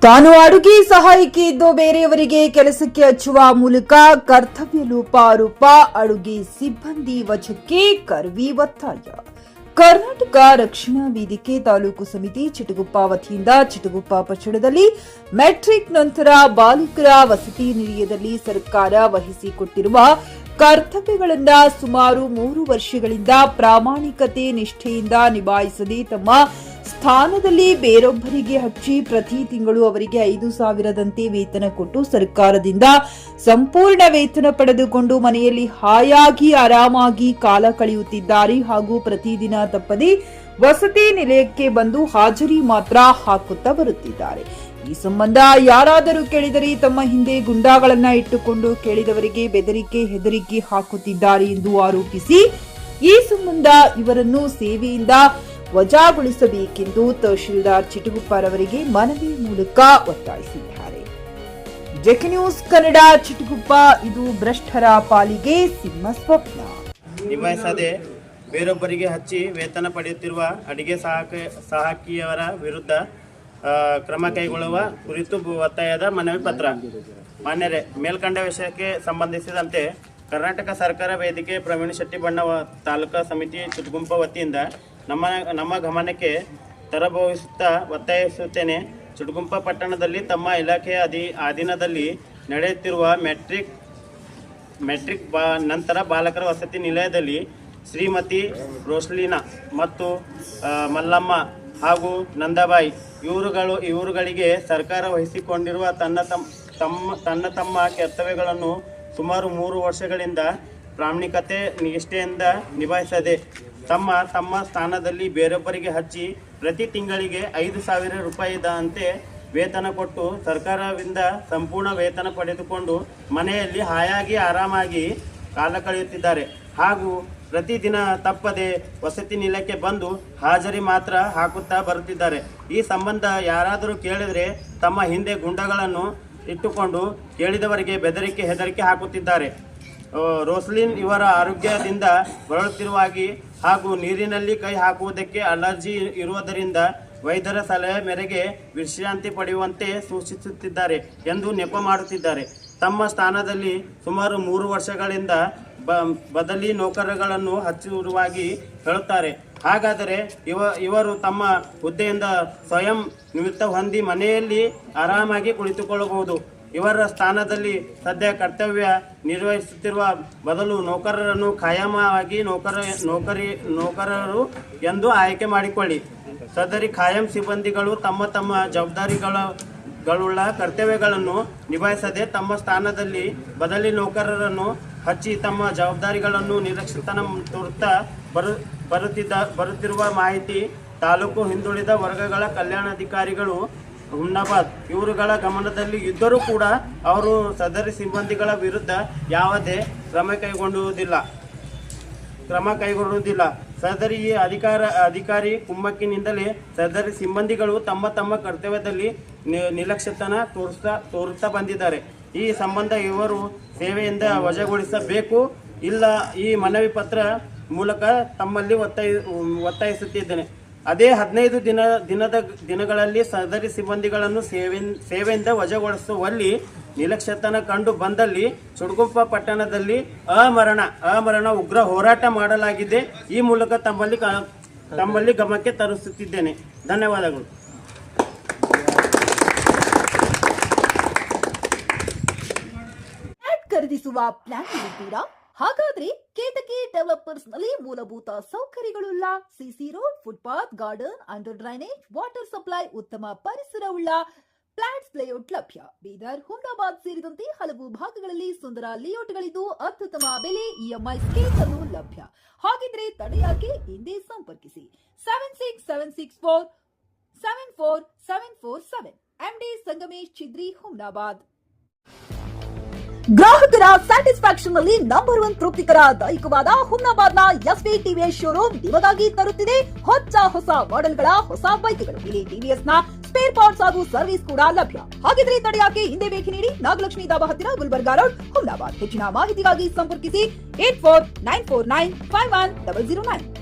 ತಾನು ಅಡುಗೆ ಸಹಾಯಕಿ ಇದ್ದು ಬೇರೆಯವರಿಗೆ ಕೆಲಸಕ್ಕೆ ಹಚ್ಚುವ ಮೂಲಕ ಕರ್ತವ್ಯ ಲೋಪ ಆರೋಪ, ಅಡುಗೆ ಸಿಬ್ಬಂದಿ ವಜಕ್ಕೆ ಕರ್ವಿ ಒತ್ತಾಯ. ಕರ್ನಾಟಕ ರಕ್ಷಣಾ ವೇದಿಕೆ ತಾಲೂಕು ಸಮಿತಿ ಚಿಟಗುಪ್ಪ ವತಿಯಿಂದ ಚಿಟಗುಪ್ಪ ಪಟ್ಟಣದಲ್ಲಿ ಮೆಟ್ರಿಕ್ ನಂತರ ಬಾಲಕರ ವಸತಿ ನಿಲಯದಲ್ಲಿ ಸರ್ಕಾರ ವಹಿಸಿಕೊಟ್ಟಿರುವ ಕರ್ತವ್ಯಗಳನ್ನು ಸುಮಾರು 3 ವರ್ಷಗಳಿಂದ ಪ್ರಾಮಾಣಿಕತೆ ನಿಷ್ಠೆಯಿಂದ ನಿಭಾಯಿಸದೆ ತಮ್ಮ ಸ್ಥಾನದಲ್ಲಿ ಬೇರೊಬ್ಬರಿಗೆ ಹಚ್ಚಿ ಪ್ರತಿ ತಿಂಗಳು ಅವರಿಗೆ 5,000ದಂತೆ ವೇತನ ಕೊಟ್ಟು ಸರ್ಕಾರದಿಂದ ಸಂಪೂರ್ಣ ವೇತನ ಪಡೆದುಕೊಂಡು ಮನೆಯಲ್ಲಿ ಹಾಯಾಗಿ ಆರಾಮಾಗಿ ಕಾಲ ಕಳೆಯುತ್ತಿದ್ದಾರೆ ಹಾಗೂ ಪ್ರತಿದಿನ ತಪ್ಪದೆ ವಸತಿ ನಿಲಯಕ್ಕೆ ಬಂದು ಹಾಜರಿ ಮಾತ್ರ ಹಾಕುತ್ತಾ ಬರುತ್ತಿದ್ದಾರೆ. ಈ ಸಂಬಂಧ ಯಾರಾದರೂ ಕೇಳಿದರೆ ತಮ್ಮ ಹಿಂದೆ ಗುಂಡಾಗಳನ್ನ ಇಟ್ಟುಕೊಂಡು ಕೇಳಿದವರಿಗೆ ಬೆದರಿಕೆ ಹೆದರಿಕೆ ಹಾಕುತ್ತಿದ್ದಾರೆ ಎಂದು ಆರೋಪಿಸಿ ಈ ಸಂಬಂಧ ಇವರನ್ನು ಸೇವೆಯಿಂದ ವಜಾಗೊಳಿಸಬೇಕೆಂದು ತಹಶೀಲ್ದಾರ್ ಚಿಟಗುಪ್ಪರವರಿಗೆ ಮನವಿ ಮೂಲಕ ಒತ್ತಾಯಿಸಿದ್ದಾರೆ. JK news Kannada Chitguppa. ಇದು ಭ್ರಷ್ಟರ ಪಾಲಿಗೆ ಸಿಂಹ ಸ್ವಪ್ನ. ನಿಭಾಯಿಸದೆ ಬೇರೊಬ್ಬರಿಗೆ ಹಚ್ಚಿ ವೇತನ ಪಡೆಯುತ್ತಿರುವ ಅಡಿಗೆ ಸಹಾಯಕಿಯವರ ವಿರುದ್ಧ ಕ್ರಮ ಕೈಗೊಳ್ಳುವ ಕುರಿತು ಒತ್ತಾಯದ ಮನವಿ ಪತ್ರ. ಮಾನ್ಯರೇ, ಮೇಲ್ಕಂಡ ವಿಷಯಕ್ಕೆ ಸಂಬಂಧಿಸಿದಂತೆ ಕರ್ನಾಟಕ ಸರ್ಕಾರ ವೇದಿಕೆ ಪ್ರವೀಣ್ ಶೆಟ್ಟಿ ಬಣ್ಣ ತಾಲೂಕಾ ಸಮಿತಿ ಚಿಟಗುಪ್ಪ ವತಿಯಿಂದ ನಮ್ಮ ಗಮನಕ್ಕೆ ತರಬಹುತ್ತಾ ಒತ್ತಾಯಿಸುತ್ತೇನೆ. ಚಿಟಗುಪ್ಪ ಪಟ್ಟಣದಲ್ಲಿ ತಮ್ಮ ಇಲಾಖೆಯ ಅಧೀನದಲ್ಲಿ ನಡೆಯುತ್ತಿರುವ ಮೆಟ್ರಿಕ್ ನಂತರ ಬಾಲಕರ ವಸತಿ ನಿಲಯದಲ್ಲಿ ಶ್ರೀಮತಿ ರೋಸ್ಲಿನಾ ಮತ್ತು ಮಲ್ಲಮ್ಮ ಹಾಗೂ ನಂದಾಬಾಯಿ ಇವರುಗಳಿಗೆ ಸರ್ಕಾರ ವಹಿಸಿಕೊಂಡಿರುವ ತಮ್ಮ ಕರ್ತವ್ಯಗಳನ್ನು ಸುಮಾರು 3 ವರ್ಷಗಳಿಂದ ಪ್ರಾಮಾಣಿಕತೆ ನಿಷ್ಠೆಯಿಂದ ನಿಭಾಯಿಸದೆ ತಮ್ಮ ಸ್ಥಾನದಲ್ಲಿ ಬೇರೊಬ್ಬರಿಗೆ ಹಚ್ಚಿ ಪ್ರತಿ ತಿಂಗಳಿಗೆ 5,000 ರೂಪಾಯಿದಂತೆ ವೇತನ ಕೊಟ್ಟು ಸರ್ಕಾರದಿಂದ ಸಂಪೂರ್ಣ ವೇತನ ಪಡೆದುಕೊಂಡು ಮನೆಯಲ್ಲಿ ಹಾಯಾಗಿ ಆರಾಮಾಗಿ ಕಾಲ ಕಳೆಯುತ್ತಿದ್ದಾರೆ ಹಾಗೂ ಪ್ರತಿದಿನ ತಪ್ಪದೆ ವಸತಿ ನಿಲಯಕ್ಕೆ ಬಂದು ಹಾಜರಿ ಮಾತ್ರ ಹಾಕುತ್ತಾ ಬರುತ್ತಿದ್ದಾರೆ. ಈ ಸಂಬಂಧ ಯಾರಾದರೂ ಕೇಳಿದರೆ ತಮ್ಮ ಹಿಂದೆ ಗುಂಡಗಳನ್ನು ಇಟ್ಟುಕೊಂಡು ಕೇಳಿದವರಿಗೆ ಬೆದರಿಕೆ ಹೆದರಿಕೆ ಹಾಕುತ್ತಿದ್ದಾರೆ. ರೋಸ್ಲಿನ್ ಇವರ ಆರೋಗ್ಯದಿಂದ ಬಳಲುತ್ತಿರುವಾಗಿ ಹಾಗೂ ನೀರಿನಲ್ಲಿ ಕೈ ಹಾಕುವುದಕ್ಕೆ ಅಲರ್ಜಿ ಇರುವುದರಿಂದ ವೈದ್ಯರ ಸಲಹೆ ಮೇರೆಗೆ ವಿಶ್ರಾಂತಿ ಪಡೆಯುವಂತೆ ಸೂಚಿಸುತ್ತಿದ್ದಾರೆ ಎಂದು ನೆಪ ಮಾಡುತ್ತಿದ್ದಾರೆ. ತಮ್ಮ ಸ್ಥಾನದಲ್ಲಿ ಸುಮಾರು 3 ವರ್ಷಗಳಿಂದ ಬದಲಿ ನೌಕರಗಳನ್ನು ಹಚ್ಚಿರುವಾಗಿ ಹೇಳುತ್ತಾರೆ. ಹಾಗಾದರೆ ಇವರು ತಮ್ಮ ಹುದ್ದೆಯಿಂದ ಸ್ವಯಂ ನಿವೃತ್ತ ಹೊಂದಿ ಮನೆಯಲ್ಲಿ ಆರಾಮಾಗಿ ಕುಳಿತುಕೊಳ್ಳಬಹುದು. ಇವರ ಸ್ಥಾನದಲ್ಲಿ ಸದ್ಯ ಕರ್ತವ್ಯ ನಿರ್ವಹಿಸುತ್ತಿರುವ ಬದಲು ನೌಕರರನ್ನು ಖಾಯಮಾಗಿ ನೌಕರರು ಎಂದು ಆಯ್ಕೆ ಮಾಡಿಕೊಳ್ಳಿ. ಸದರಿ ಖಾಯಂ ಸಿಬ್ಬಂದಿಗಳು ತಮ್ಮ ಜವಾಬ್ದಾರಿಗಳುಳ್ಳ ಕರ್ತವ್ಯಗಳನ್ನು ನಿಭಾಯಿಸದೆ ತಮ್ಮ ಸ್ಥಾನದಲ್ಲಿ ಬದಲಿ ನೌಕರರನ್ನು ಹಚ್ಚಿ ತಮ್ಮ ಜವಾಬ್ದಾರಿಗಳನ್ನು ನಿರ್ಲಕ್ಷಿತನ ತೋರುತ್ತಾ ಬರುತ್ತಿರುವ ಮಾಹಿತಿ ತಾಲೂಕು ಹಿಂದುಳಿದ ವರ್ಗಗಳ ಕಲ್ಯಾಣಾಧಿಕಾರಿಗಳು ಹುಮ್ನಾಬಾದ್ ಇವರುಗಳ ಗಮನದಲ್ಲಿ ಇದ್ದರೂ ಕೂಡ ಅವರು ಸದರಿ ಸಿಬ್ಬಂದಿಗಳ ವಿರುದ್ಧ ಯಾವುದೇ ಕ್ರಮ ಕೈಗೊಳ್ಳುವುದಿಲ್ಲ. ಸದರಿ ಅಧಿಕಾರಿ ಕುಮ್ಮಕ್ಕಿನಿಂದಲೇ ಸದರಿ ಸಿಬ್ಬಂದಿಗಳು ತಮ್ಮ ಕರ್ತವ್ಯದಲ್ಲಿ ನಿರ್ಲಕ್ಷ್ಯತನ ತೋರುತ್ತಾ ಬಂದಿದ್ದಾರೆ. ಈ ಸಂಬಂಧ ಇವರು ಸೇವೆಯಿಂದ ವಜಾಗೊಳಿಸಬೇಕು. ಇಲ್ಲ ಈ ಮನವಿ ಪತ್ರ ಮೂಲಕ ತಮ್ಮಲ್ಲಿ ಒತ್ತಾಯಿಸುತ್ತಿದ್ದೇನೆ. ಅದೇ 15 ದಿನಗಳಲ್ಲಿ ಸದರಿ ಸಿಬ್ಬಂದಿಗಳನ್ನು ಸೇವೆಯಿಂದ ವಜಾಗೊಳಿಸುವಲ್ಲಿ ನಿರ್ಲಕ್ಷ್ಯತನ ಕಂಡು ಬಂದಲ್ಲಿ ಚಿಟಗುಪ್ಪ ಪಟ್ಟಣದಲ್ಲಿ ಅಮರಣ ಉಗ್ರ ಹೋರಾಟ ಮಾಡಲಾಗಿದೆ. ಈ ಮೂಲಕ ತಮ್ಮಲ್ಲಿ ಗಮನಕ್ಕೆ ತರಿಸುತ್ತಿದ್ದೇನೆ. ಧನ್ಯವಾದಗಳು. ಖರೀದಿಸುವ ಪ್ಲಾನ್ ಇದ್ದೀರಾ? ಹಾಗಾದ್ರೆ ಕೇತಕಿ ಡೆವಲಪರ್ಸ್ ನಲ್ಲಿ ಮೂಲಭೂತ ಸೌಕರ್ಯಗಳುಳ್ಳ CC road, footpath, garden, under drainage, water supply, ಉತ್ತಮ ಪರಿಸರವುಳ್ಳ ಫ್ಲಾಟ್ಸ್ ಲೇಔಟ್ ಲಭ್ಯ. ಬೀದರ್, ಹುಮ್ನಾಬಾದ್ ಸೇರಿದಂತೆ ಹಲವು ಭಾಗಗಳಲ್ಲಿ ಸುಂದರ ಲೇಔಟ್ಗಳಿದ್ದು ಅತ್ಯುತ್ತಮ ಬೆಲೆ, ಇಎಂಐ ಸ್ಕೀಮ್ ಅನ್ನು ಲಭ್ಯ. ಹಾಗಿದ್ರೆ ತಡೆಯಾಕೆ ಹಿಂದೆ ಸಂಪರ್ಕಿಸಿ 7676474747 MD ಸಂಗಮೇಶ್ ಚಿದ್ರಿ, ಹುಮ್ನಾಬಾದ್. ಗ್ರಾಹಕರ ಸ್ಯಾಟಿಸ್ಫ್ಯಾಕ್ಷನ್ ನಲ್ಲಿ ನಂಬರ್ 1 ತೃಪ್ತಿಕರ ದೈಹಿಕವಾದ ಹುಮ್ನಾಬಾದ್ನ ಎಸ್ವಿ ಟಿವಿಎಸ್ ಶೋರೂಮ್ ನಿಮಗಾಗಿ ತರುತ್ತಿದೆ ಹೊಸ ಮಾಡೆಲ್ಗಳ ಹೊಸ ಬೈಕ್ಗಳು. ಇಲ್ಲಿ ಟಿವಿಎಸ್ ನ ಸ್ಪೇರ್ ಪಾರ್ಟ್ಸ್ ಹಾಗೂ ಸರ್ವಿಸ್ ಕೂಡ ಲಭ್ಯ. ಹಾಗಿದ್ರೆ ತಡೆಯಾಕೆ ಹಿಂದೆ ಭೇಟಿ ನೀಡಿ ನಾಗಲಕ್ಷ್ಮಿ ಧಾಬಾ ಹತ್ತಿರ, ಗುಲ್ಬರ್ಗಾ ರೋಡ್, ಹುಮ್ನಾಬಾದ್. ಹೆಚ್ಚಿನ ಮಾಹಿತಿಗಾಗಿ ಸಂಪರ್ಕಿಸಿ 8494951009.